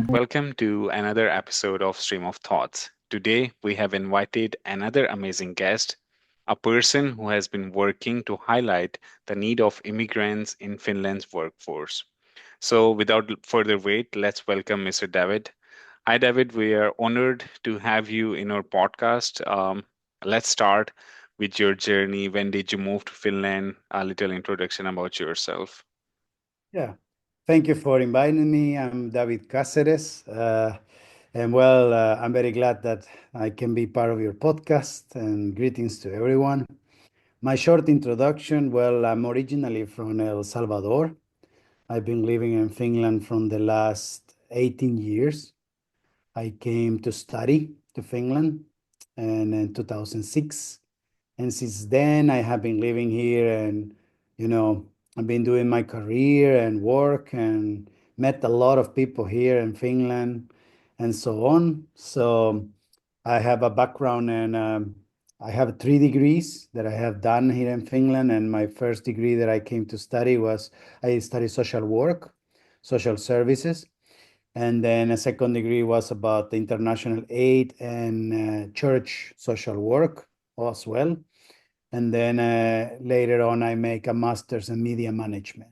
Welcome to another episode of Stream of Thoughts. Today, we have invited another amazing guest, a person who has been working to highlight the need of immigrants in Finland's workforce. So, without further wait, let's welcome Mr. David. Hi, David. We are honored to have you in our podcast. Let's start with your journey. When did you move to Finland? A little introduction about yourself. Yeah, thank you for inviting me. I'm David Caceres. I'm very glad that I can be part of your podcast and greetings to everyone. My short introduction, I'm originally from El Salvador. I've been living in Finland from the last 18 years. I came to study to Finland and in 2006. And since then, I have been living here and, you know, I've been doing my career and work and met a lot of people here in Finland and so on. So I have a background and I have 3 degrees that I have done here in Finland. And my first degree that I came to study was I studied social work, social services. And then a second degree was about the international aid and church social work as well. And then later on, I make a master's in media management.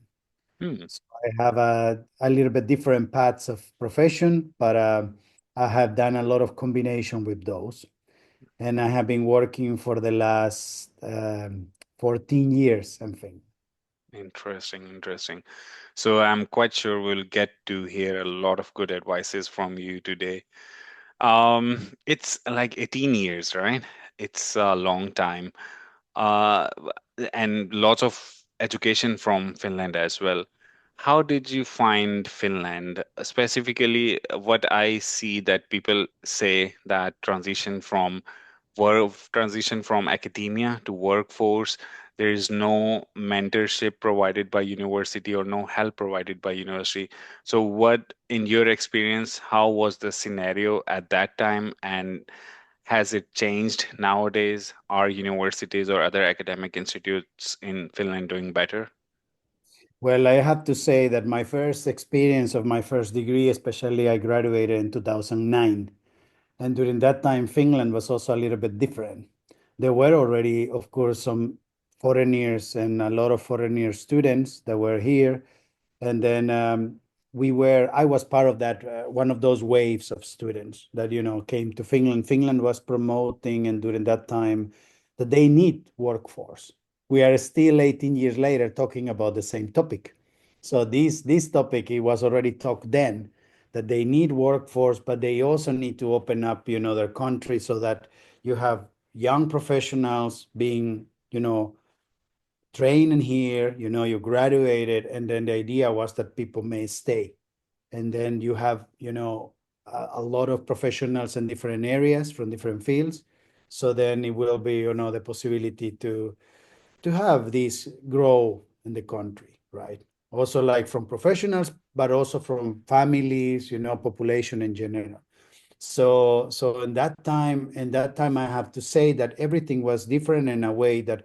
Hmm, So I have a little bit different paths of profession, but I have done a lot of combination with those. And I have been working for the last 14 years, I think. interesting. So I'm quite sure we'll get to hear a lot of good advices from you today. It's like 18 years, right? It's a long time. Uh, and lots of education from Finland as well. How did you find Finland? Specifically, what I see that people say that transition from academia to workforce, there is no mentorship provided by university or no help provided by university. So what, in your experience, how was the scenario at that time, and has it changed nowadays? Are universities or other academic institutes in Finland doing better? Well, I have to say that my first experience of my first degree, especially I graduated in 2009. And during that time, Finland was also a little bit different. There were already, of course, some foreigners and a lot of foreigner students that were here. And then I was part of that, one of those waves of students that, came to Finland. Finland was promoting, and during that time, that they need workforce. We are still 18 years later talking about the same topic. So this topic, it was already talked then, that they need workforce, but they also need to open up, their country so that you have young professionals being, training here, you graduated, and then the idea was that people may stay. And then you have, a lot of professionals in different areas from different fields. So then it will be, the possibility to have this grow in the country, right? Also like from professionals, but also from families, population in general. So in that time, I have to say that everything was different in a way that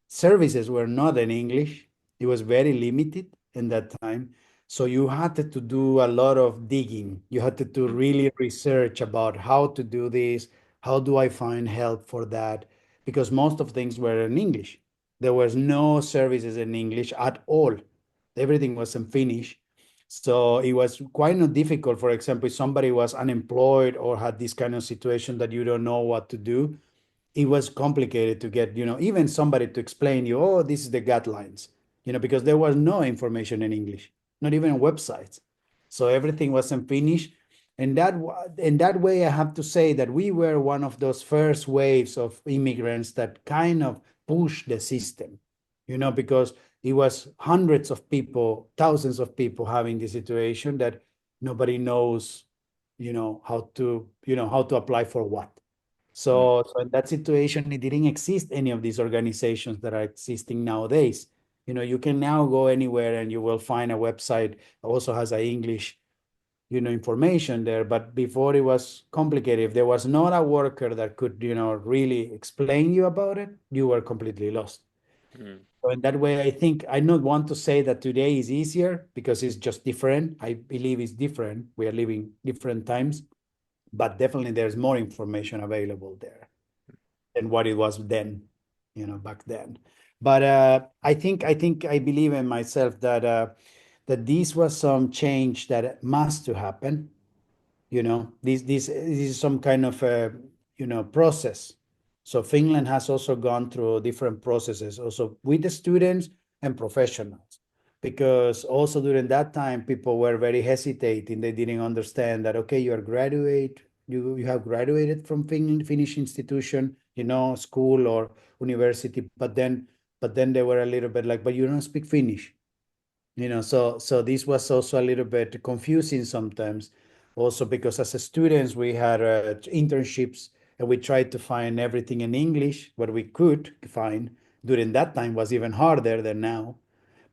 services were not in English. It was very limited in that time. So you had to do a lot of digging. You had to really research about how to do this. How do I find help for that? Because most of things were in English. There was no services in English at all. Everything was in Finnish. So it was quite not difficult. For example, if somebody was unemployed or had this kind of situation that you don't know what to do, it was complicated to get, even somebody to explain you, oh, this is the guidelines, because there was no information in English, not even websites. So everything was in Finnish. And in that way, I have to say that we were one of those first waves of immigrants that kind of pushed the system, because it was hundreds of people, thousands of people having the situation that nobody knows, how to apply for what. Mm, So in that situation, it didn't exist any of these organizations that are existing nowadays. You can now go anywhere and you will find a website that also has a English, information there. But before it was complicated. If there was not a worker that could, really explain you about it, you were completely lost. Mm. So in that way, I think I not want to say that today is easier because it's just different. I believe it's different. We are living different times, but definitely there's more information available there than what it was then, back then. But I think I believe in myself that this was some change that must to happen. This is some kind of a process. So Finland has also gone through different processes also with the students and professionals, because also during that time people were very hesitating. They didn't understand that, okay, you have graduated from Finnish institution, school or university, but then they were a little bit like, but you don't speak Finnish. So this was also a little bit confusing sometimes, also because as a students we had internships, and we tried to find everything in English what we could find. During that time was even harder than now,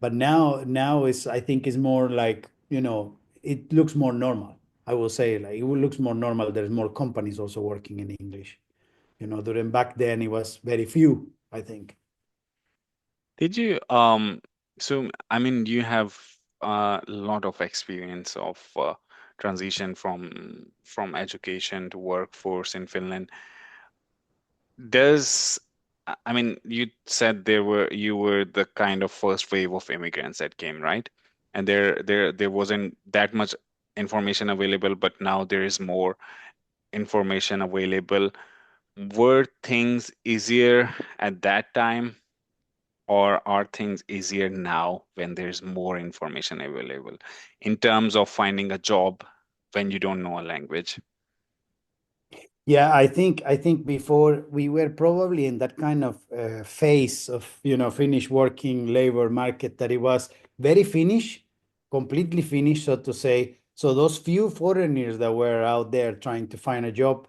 but now is, I think, is more like, it looks more normal. I will say, like, it looks more normal. There's more companies also working in English. During back then it was very few, I think. Did you so I mean you have a lot of experience of transition from education to workforce in Finland. Does I mean you said you were the kind of first wave of immigrants that came, right? And there wasn't that much information available, but now there is more information available. Were things easier at that time, or are things easier now when there's more information available in terms of finding a job when you don't know a language? Yeah, I think before we were probably in that kind of phase of Finnish working labor market, that it was very Finnish, completely Finnish, so to say. So those few foreigners that were out there trying to find a job,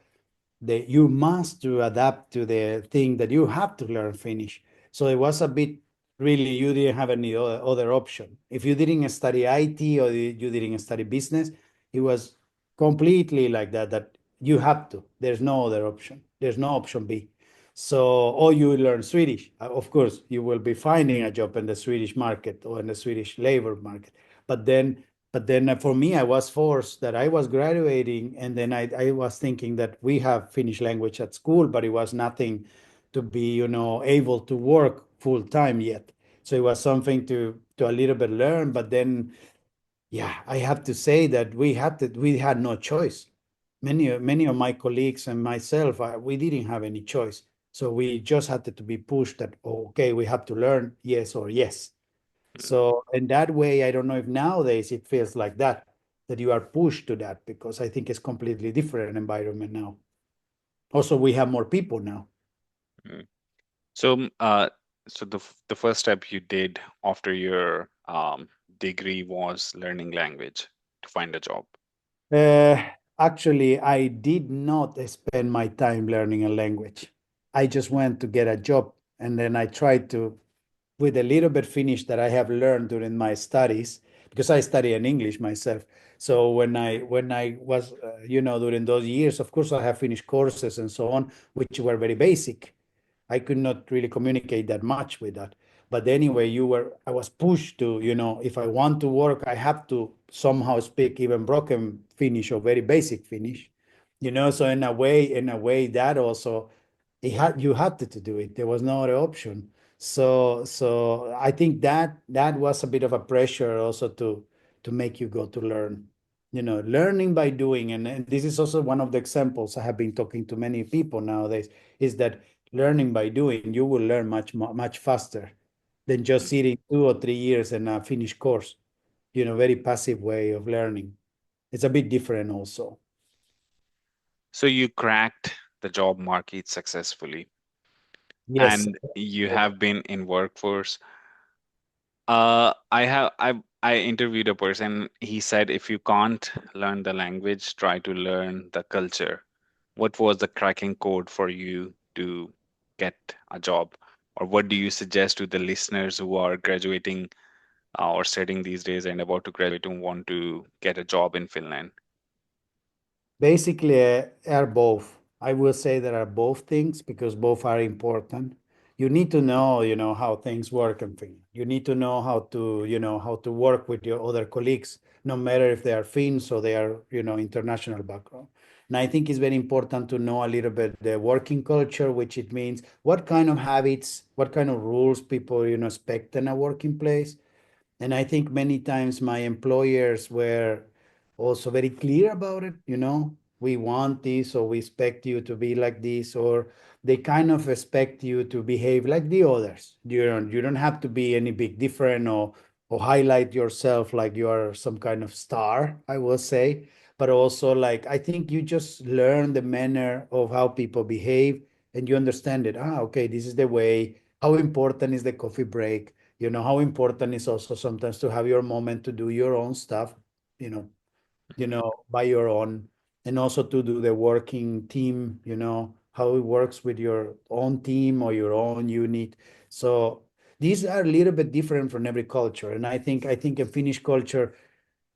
that you must to adapt to the thing that you have to learn Finnish. So it was a bit, really, you didn't have any other option. If you didn't study IT or you didn't study business, it was completely like that, that you have to. There's no other option. There's no option B. So, or you learn Swedish. Of course, you will be finding a job in the Swedish market or in the Swedish labor market. But then for me, I was forced that I was graduating, and then I was thinking that we have Finnish language at school, but it was nothing to be, able to work full time yet. So it was something to a little bit learn. But then, yeah, I have to say that we had no choice. Many of my colleagues and myself, we didn't have any choice. So we just had to be pushed that, oh, okay, we have to learn yes or yes. Mm, So in that way, I don't know if nowadays it feels like that you are pushed to that, because I think it's completely different environment now. Also, we have more people now. mm. So, so the first step you did after your degree was learning language to find a job. Uh, Actually, I did not spend my time learning a language. I just went to get a job, and then I tried to, with a little bit Finnish that I have learned during my studies, because I study in English myself. So when I was, during those years, of course, I have Finnish courses and so on, which were very basic. I could not really communicate that much with that. But anyway, I was pushed to, if I want to work, I have to somehow speak even broken Finnish or very basic Finnish. So in a way, that also, you had to do it. There was no other option. So I think that was a bit of a pressure also to make you go to learn. Learning by doing, and this is also one of the examples I have been talking to many people nowadays, is that learning by doing, you will learn much faster than just Mm. sitting 2 or 3 years in a finished course. Very passive way of learning. It's a bit different also. So you cracked the job market successfully, Yes. and you have been in workforce. I interviewed a person. He said if you can't learn the language, try to learn the culture. What was the cracking code for you to get a job? Or what do you suggest to the listeners who are graduating or studying these days and about to graduate and want to get a job in Finland? Basically, are both. I will say there are both things, because both are important. you need to know, how things work in Finland. You need to know how to work with your other colleagues, no matter if they are Finns or they are, international background. And I think it's very important to know a little bit the working culture, which it means what kind of habits, what kind of rules people, expect in a working place. And I think many times my employers were also very clear about it, we want this, or we expect you to be like this, or they kind of expect you to behave like the others. You don't have to be any big different, or highlight yourself like you are some kind of star, I will say. But also, like, I think you just learn the manner of how people behave, and you understand it. Okay, this is the way. How important is the coffee break? How important is also sometimes to have your moment to do your own stuff, you know by your own, and also to do the working team, how it works with your own team or your own unit. So these are a little bit different from every culture, and I think a Finnish culture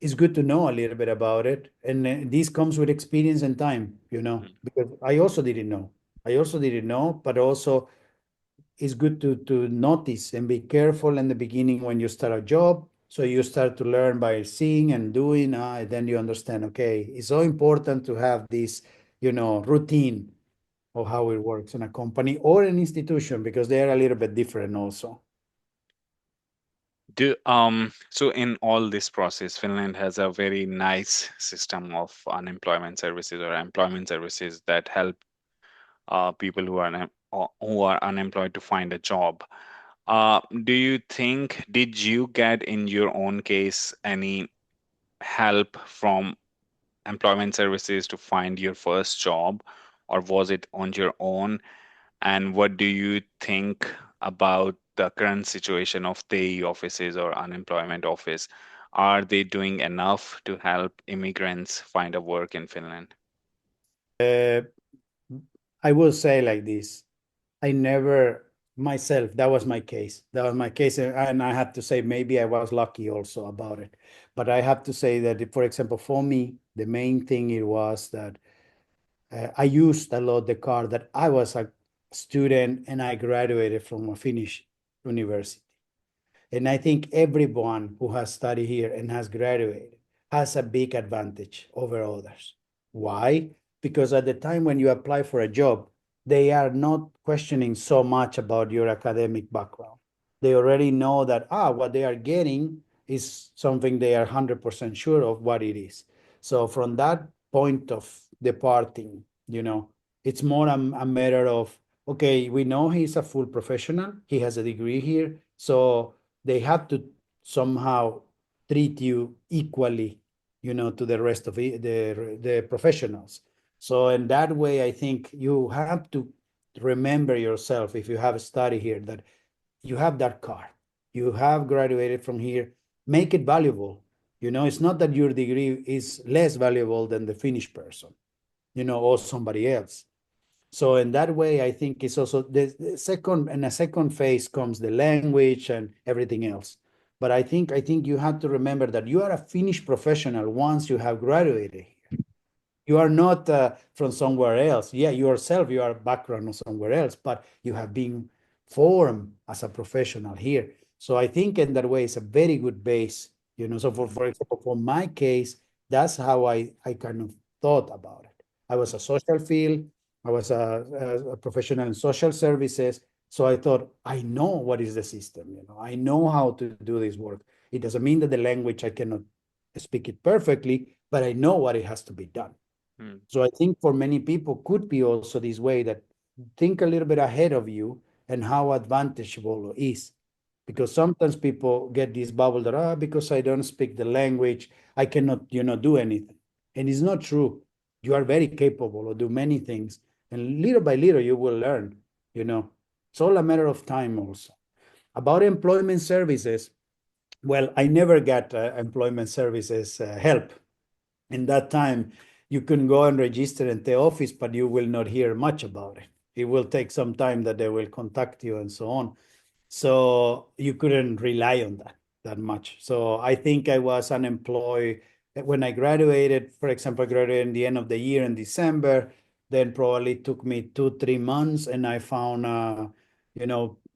is good to know a little bit about it, and this comes with experience and time, because I also didn't know, but also it's good to notice and be careful in the beginning when you start a job. So you start to learn by seeing and doing, and then you understand, okay, it's so important to have this, routine of how it works in a company or an institution, because they are a little bit different also. So in all this process, Finland has a very nice system of unemployment services or employment services that help people who are unemployed to find a job. Do you think, did you get in your own case any help from employment services to find your first job, or was it on your own? And what do you think about the current situation of the offices or unemployment office? Are they doing enough to help immigrants find a work in Finland? uh, I will say like this. I never myself, that was my case, and I have to say maybe I was lucky also about it. But I have to say that, for example, for me, the main thing it was that I used a lot the car that I was a student and I graduated from a Finnish university. And I think everyone who has studied here and has graduated has a big advantage over others. Why? Because at the time when you apply for a job, they are not questioning so much about your academic background. They already know that what they are getting is something they are 100% sure of what it is. So from that point of departing, it's more a matter of, okay, we know he's a full professional, he has a degree here, so they have to somehow treat you equally, to the rest of the professionals. So in that way, I think you have to remember yourself, if you have studied here, that you have that card, you have graduated from here, make it valuable. It's not that your degree is less valuable than the Finnish person, or somebody else. So in that way, I think it's also the second, and a second phase comes the language and everything else. But I think you have to remember that you are a Finnish professional once you have graduated. You are not from somewhere else. Yeah, yourself, you are background somewhere else, but you have been formed as a professional here. So I think in that way, it's a very good base. So for example, for my case, that's how I kind of thought about it. I was a social field. I was a professional in social services. So I thought, I know what is the system. I know how to do this work. It doesn't mean that the language I cannot speak it perfectly, but I know what it has to be done. Mm, So I think for many people could be also this way, that think a little bit ahead of you and how advantageable it is. mm, Because sometimes people get this bubble that, because I don't speak the language, I cannot, do anything. And it's not true. You are very capable of do many things. And little by little, you will learn, you know. It's all a matter of time also. About employment services, well, I never got employment services help in that time. You can go and register in the office, but you will not hear much about it. It will take some time that they will contact you and so on. So you couldn't rely on that much. So I think I was unemployed when I graduated. For example, I graduated in the end of the year in December. Then probably took me 2, 3 months, and I found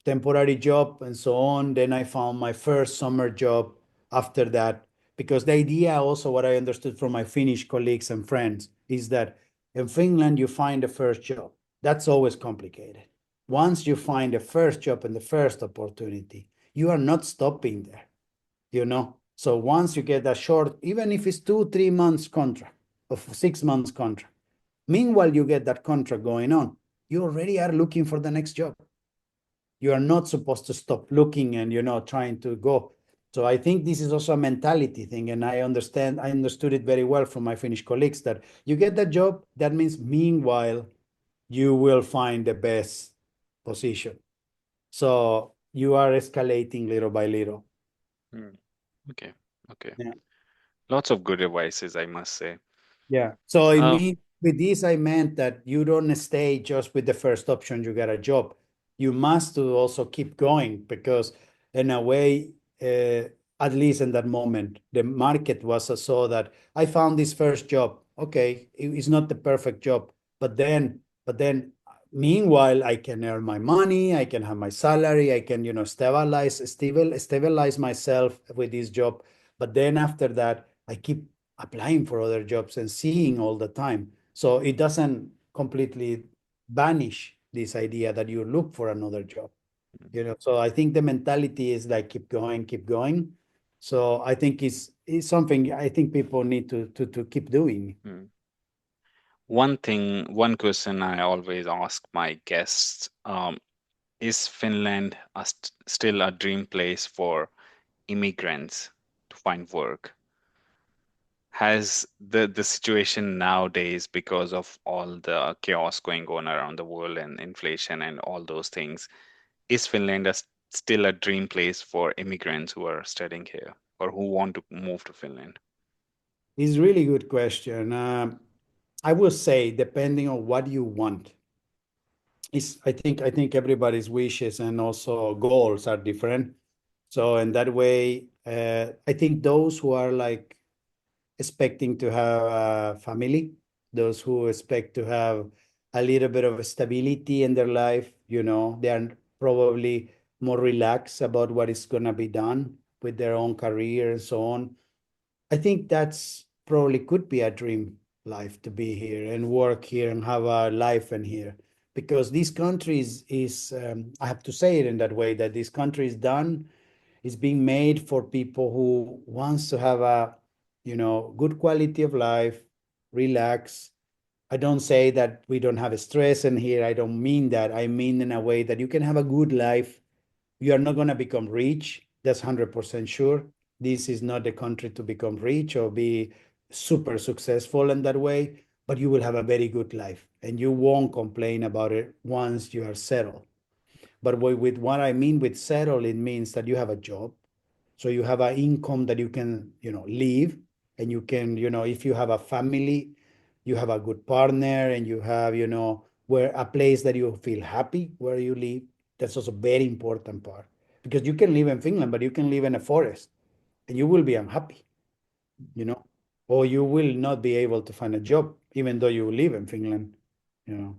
temporary job and so on. Then I found my first summer job after that, because the idea also, what I understood from my Finnish colleagues and friends, is that in Finland, you find the first job. That's always complicated. Once you find the first job and the first opportunity, you are not stopping there. So once you get a short, even if it's 2, 3 months contract or 6 months contract, meanwhile, you get that contract going on, you already are looking for the next job. You are not supposed to stop looking and trying to go. So I think this is also a mentality thing, and I understood it very well from my Finnish colleagues, that you get that job, that means meanwhile you will find the best position. So you are escalating little by little. Mm. Okay. Okay. Yeah. Lots of good advices, I must say. Yeah. So it Uh, means with this, I meant that you don't stay just with the first option, you get a job. You must to also keep going, because in a way, at least in that moment, the market was so that I found this first job. Okay, it's not the perfect job, but then meanwhile, I can earn my money, I can have my salary, I can, stabilize myself with this job. But then after that, I keep applying for other jobs and seeing all the time. So it doesn't completely banish this idea that you look for another job. So I think the mentality is like keep going, keep going. So I think it's something I think people need to keep doing. mm. One question I always ask my guests, is Finland still a dream place for immigrants to find work? Has the situation nowadays, because of all the chaos going on around the world and inflation and all those things, is Finland still a dream place for immigrants who are studying here or who want to move to Finland? It's a really good question. I would say depending on what you want. I think everybody's wishes and also goals are different. So in that way, I think those who are like expecting to have a family, those who expect to have a little bit of stability in their life, they are probably more relaxed about what is going to be done with their own career and so on. I think that's probably could be a dream life to be here and work here and have a life in here. Because this country is I have to say it in that way, that this country is being made for people who wants to have a, good quality of life, relax. I don't say that we don't have a stress in here. I don't mean that. I mean in a way that you can have a good life. You are not going to become rich. That's 100% sure. This is not the country to become rich or be super successful in that way, but you will have a very good life and you won't complain about it once you are settled. But with what I mean with settle, it means that you have a job. So you have an income that you can, live, and you can, if you have a family, you have a good partner, and you have, where a place that you feel happy where you live. That's also very important part, because you can live in Finland, but you can live in a forest and you will be unhappy, you know, or you will not be able to find a job even though you live in Finland, you know.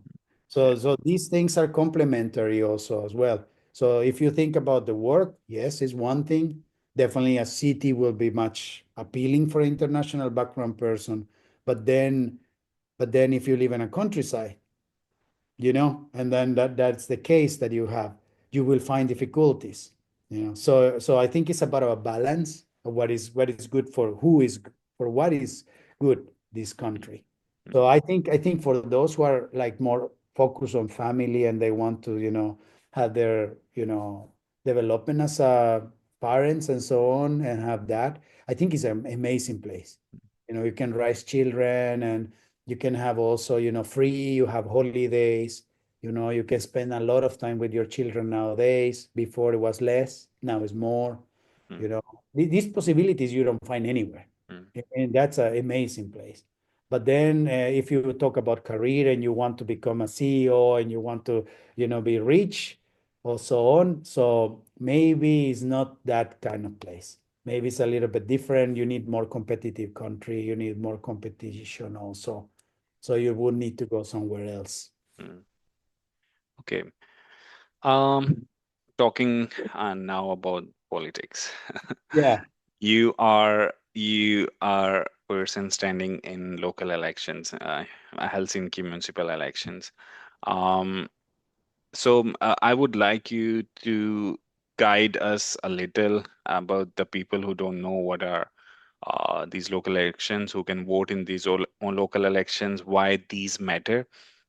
Yeah. So these things are complementary also as well. So if you think about the work, yes, is one thing. Definitely a city will be much appealing for international background person. But then if you live in a countryside, and then that's the case that you will find difficulties. So I think it's about a balance of what is good for who is for what is good this country. Mm, So I think for those who are like more focused on family and they want to have their development as parents and so on and have that, I think it's an amazing place. You can raise children, and you can have also free, you have holidays, you can spend a lot of time with your children nowadays. Before it was less, now it's more. mm, you know these possibilities you don't find anywhere, mm, and that's an amazing place. But then if you talk about career and you want to become a CEO and you want to be rich or so on, so maybe it's not that kind of place. Maybe it's a little bit different. You need more competitive country, you need more competition also, so you would need to go somewhere else. mm. Okay. Um, Talking now about politics. Yeah. You are a person standing in local elections, Helsinki municipal elections. Um, So I would like you to guide us a little about the people who don't know what are these local elections, who can vote in these local elections, why these matter.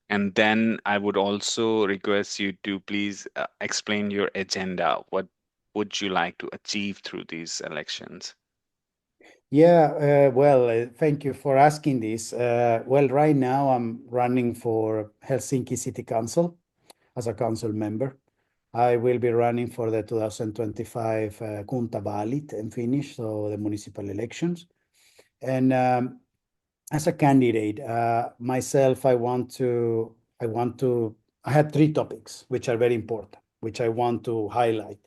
And then I would also request you to please explain your agenda. What would you like to achieve through these elections? Yeah, well, thank you for asking this. Well, right now I'm running for Helsinki City Council as a council member. I will be running for the 2025 Kuntavaalit in Finnish, so the municipal elections. And as a candidate, myself, I want to, I have three topics which are very important, which I want to highlight.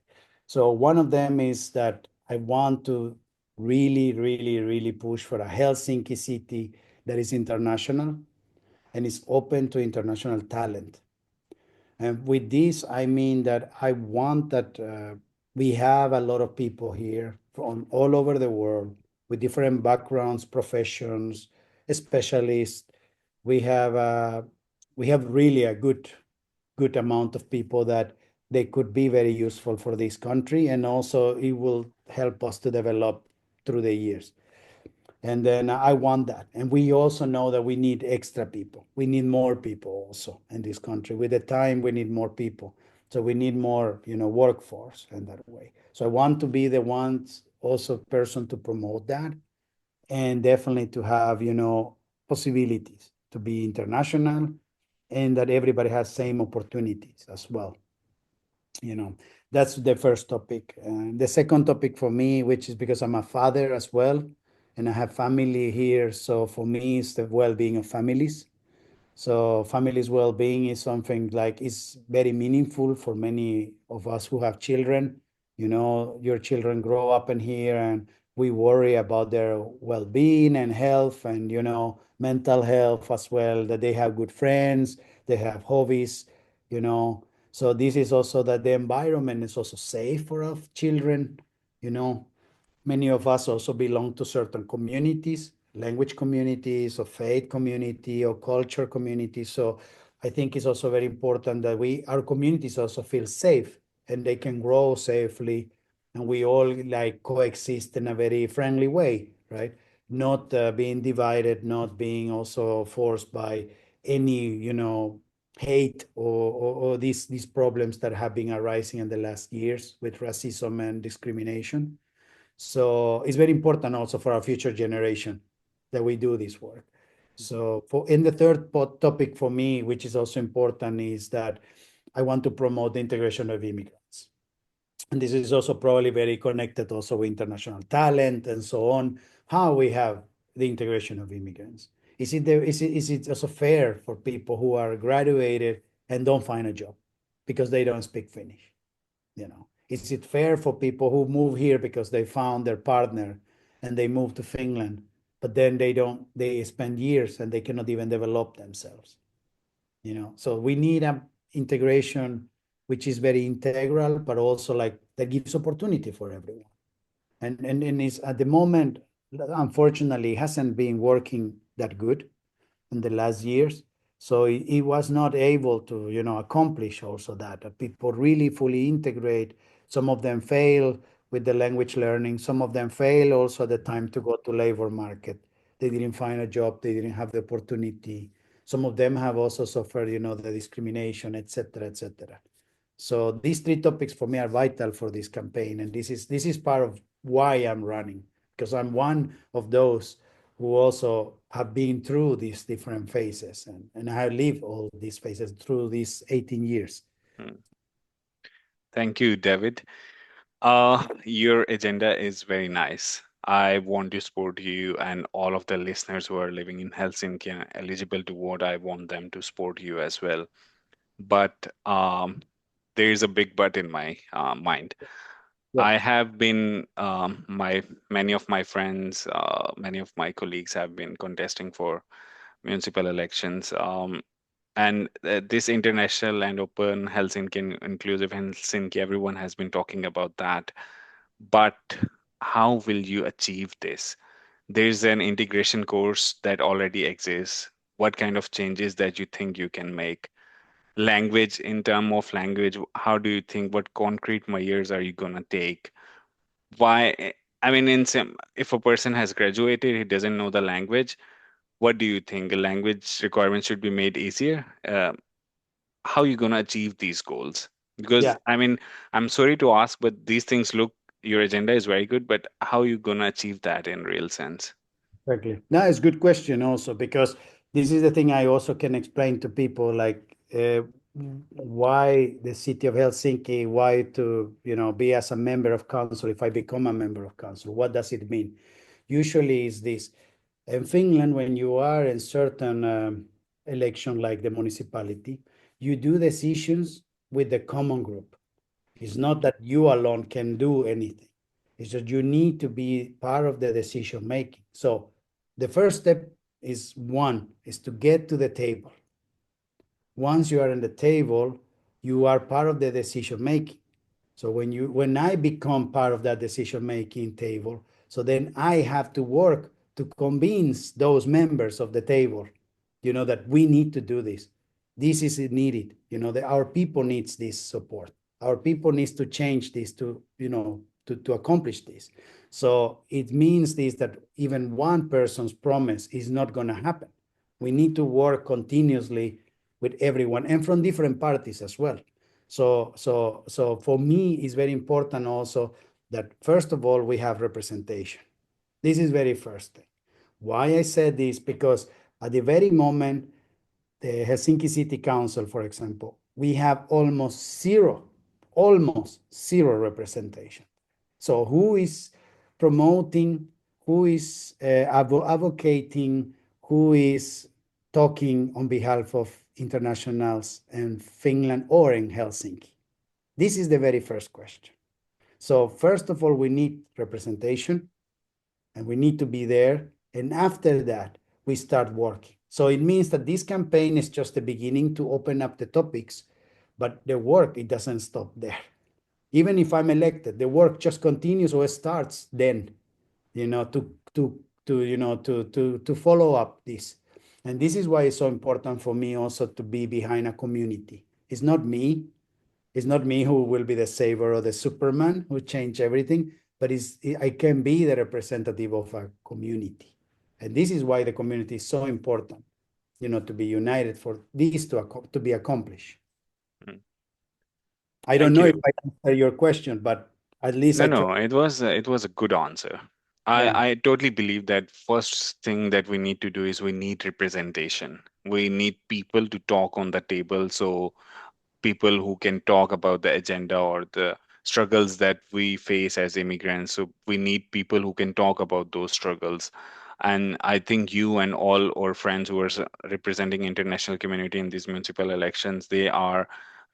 So one of them is that I want to really push for a Helsinki city that is international and is open to international talent. And with this, I mean that I want that we have a lot of people here from all over the world with different backgrounds, professions, specialists. We have we have really a good amount of people that they could be very useful for this country, and also it will help us to develop through the years. And then I want that. And we also know that we need extra people. We need more people also in this country. With the time, we need more people. So we need more, workforce in that way. So I want to be the one also person to promote that, and definitely to have, possibilities to be international, and that everybody has same opportunities as well. you know that's the first topic. The second topic for me, which is because I'm a father as well and I have family here, so for me it's the well-being of families. So families' well-being is something like is very meaningful for many of us who have children. Your children grow up in here, and we worry about their well-being and health, and mental health as well. That they have good friends, they have hobbies. You know, so this is also that the environment is also safe for our children. You know, Many of us also belong to certain communities, language communities, or faith community, or culture community. So I think it's also very important that our communities also feel safe and they can grow safely, and we all like coexist in a very friendly way, right? Not being divided, not being also forced by any, hate or these problems that have been arising in the last years with racism and discrimination. So it's very important also for our future generation that we do this work. So for in the third topic for me, which is also important, is that I want to promote the integration of immigrants. And this is also probably very connected also with international talent and so on, how we have the integration of immigrants. Is it also fair for people who are graduated and don't find a job because they don't speak Finnish? Is it fair for people who move here because they found their partner and they move to Finland, but then they spend years and they cannot even develop themselves? So we need a integration which is very integral, but also like that gives opportunity for everyone. And is at the moment, unfortunately, hasn't been working that good in the last years. So he was not able to, accomplish also that people really fully integrate. Some of them fail with the language learning. Some of them fail also the time to go to labor market. They didn't find a job. They didn't have the opportunity. Some of them have also suffered, the discrimination, etc., etc. So these three topics for me are vital for this campaign, and this is part of why I'm running, because I'm one of those who also have been through these different phases, and I have lived all these phases through these 18 years. Hmm. Thank you, David. Your agenda is very nice. I want to support you and all of the listeners who are living in Helsinki and eligible to vote. I want them to support you as well. But there is a big but in my mind. Yeah. I have been my many of my friends, many of my colleagues have been contesting for municipal elections. And this international and open Helsinki, inclusive Helsinki, everyone has been talking about that. But how will you achieve this? There's an integration course that already exists. What kind of changes that you think you can make? Language, in term of language, how do you think, what concrete measures are you gonna take? Why? I mean, in some, if a person has graduated, he doesn't know the language, what do you think? A language requirement should be made easier? How are you gonna achieve these goals? Because Yeah, I mean, I'm sorry to ask, but these things look, your agenda is very good, but how are you gonna achieve that in real sense? exactly. That is a good question also, because this is the thing I also can explain to people, like why the city of Helsinki, why to, be as a member of council. If I become a member of council, what does it mean? Usually is this. In Finland, when you are in certain election like the municipality, you do decisions with the common group. It's not that you alone can do anything. It's that you need to be part of the decision making. So the first step is to get to the table. Once you are in the table, you are part of the decision making. So when I become part of that decision making table, so then I have to work to convince those members of the table, that we need to do this. This is needed. That our people needs this support. Our people needs to change this to accomplish this. So it means this, that even one person's promise is not going to happen. We need to work continuously with everyone and from different parties as well. So for me, it's very important also that first of all we have representation. This is very first thing. Why I said this? Because at the very moment, the Helsinki City Council, for example, we have almost zero representation. So who is promoting, who is advocating, who is talking on behalf of internationals in Finland or in Helsinki? This is the very first question. So first of all, we need representation and we need to be there. And after that, we start working. So it means that this campaign is just the beginning to open up the topics, but the work, it doesn't stop there. Even if I'm elected, the work just continues or starts then, to follow up this. And this is why it's so important for me also to be behind a community. It's not me who will be the savior or the Superman who change everything, but I can be the representative of a community. And this is why the community is so important, to be united for this to be accomplished. Mm. I don't Thank know if you. I answer your question, but at least No, I try. no, it was a good answer. Yeah, I totally believe that first thing that we need to do is we need representation. We need people to talk on the table, so people who can talk about the agenda or the struggles that we face as immigrants. So we need people who can talk about those struggles. And I think you and all our friends who are representing international community in these municipal elections, they are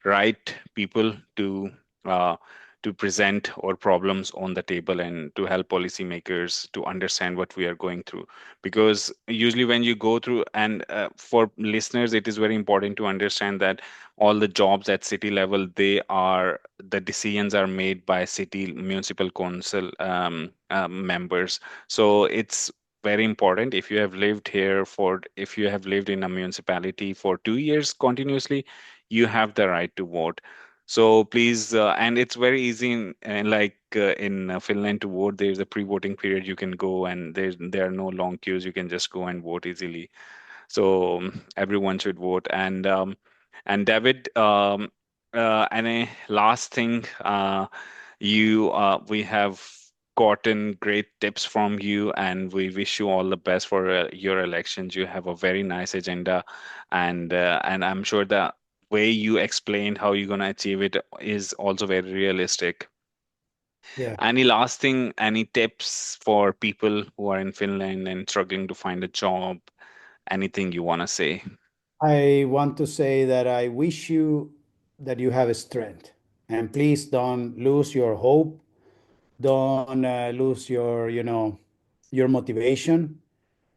right people uh, to present our problems on the table and to help policymakers to understand what we are going through. Because usually when you go through, and for listeners, it is very important to understand that all the jobs at city level, the decisions are made by city municipal council members. So it's very important. If you have lived in a municipality for 2 years continuously, you have the right to vote. So please, and it's very easy in Finland to vote. There's a pre-voting period. You can go, and there are no long queues. You can just go and vote easily. So everyone should vote. And David, and a last thing, we have gotten great tips from you, and we wish you all the best for your elections. You have a very nice agenda, and I'm sure the way you explained how you're gonna achieve it is also very realistic. yeah. Any last thing, any tips for people who are in Finland and struggling to find a job? Anything you want to say? I want to say that I wish you that you have a strength, and please don't lose your hope. Don't lose your motivation.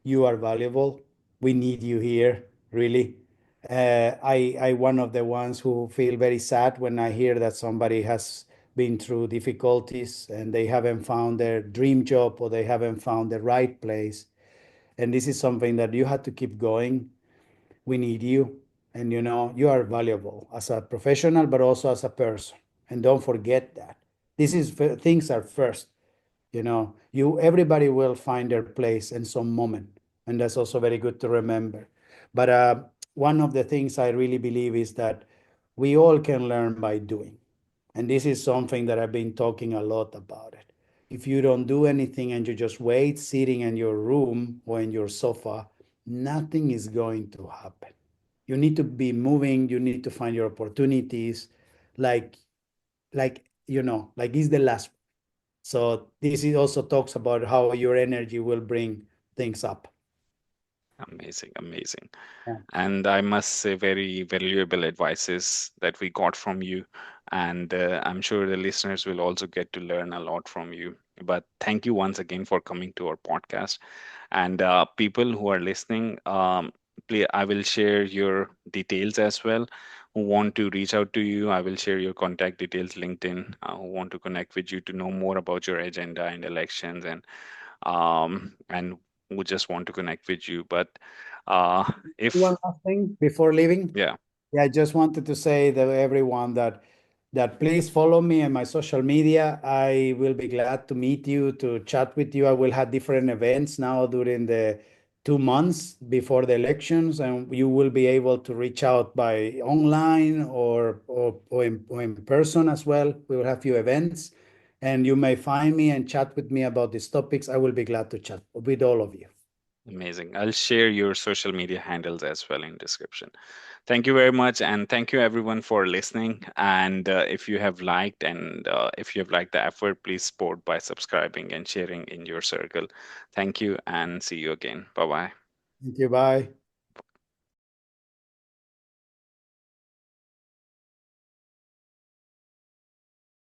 You are valuable. We need you here, really. I one of the ones who feel very sad when I hear that somebody has been through difficulties and they haven't found their dream job or they haven't found the right place. And this is something that you have to keep going. We need you. And you are valuable as a professional, but also as a person. And don't forget that. Things are first. You everybody will find their place in some moment, and that's also very good to remember. But one of the things I really believe is that we all can learn by doing, and this is something that I've been talking a lot about it. If you don't do anything and you just wait sitting in your room or in your sofa, nothing is going to happen. You need to be moving, you need to find your opportunities, like like is the last. So this is also talks about how your energy will bring things up. Amazing, amazing. Yeah. And I must say, very valuable advices that we got from you. And I'm sure the listeners will also get to learn a lot from you. But thank you once again for coming to our podcast. And people who are listening, please, I will share your details as well. Who want to reach out to you, I will share your contact details, LinkedIn, who want to connect with you to know more about your agenda and elections, and who just want to connect with you. But if One last thing before leaving. yeah, Yeah, I just wanted to say to everyone that please follow me on my social media. I will be glad to meet you, to chat with you. I will have different events now during the 2 months before the elections, and you will be able to reach out by online or in person as well. We will have few events, and you may find me and chat with me about these topics. I will be glad to chat with all of you. amazing. I'll share your social media handles as well in description. Thank you very much, and thank you everyone for listening. And if you have liked the effort, please support by subscribing and sharing in your circle. Thank you, and see you again. Bye bye. Thank you. Bye.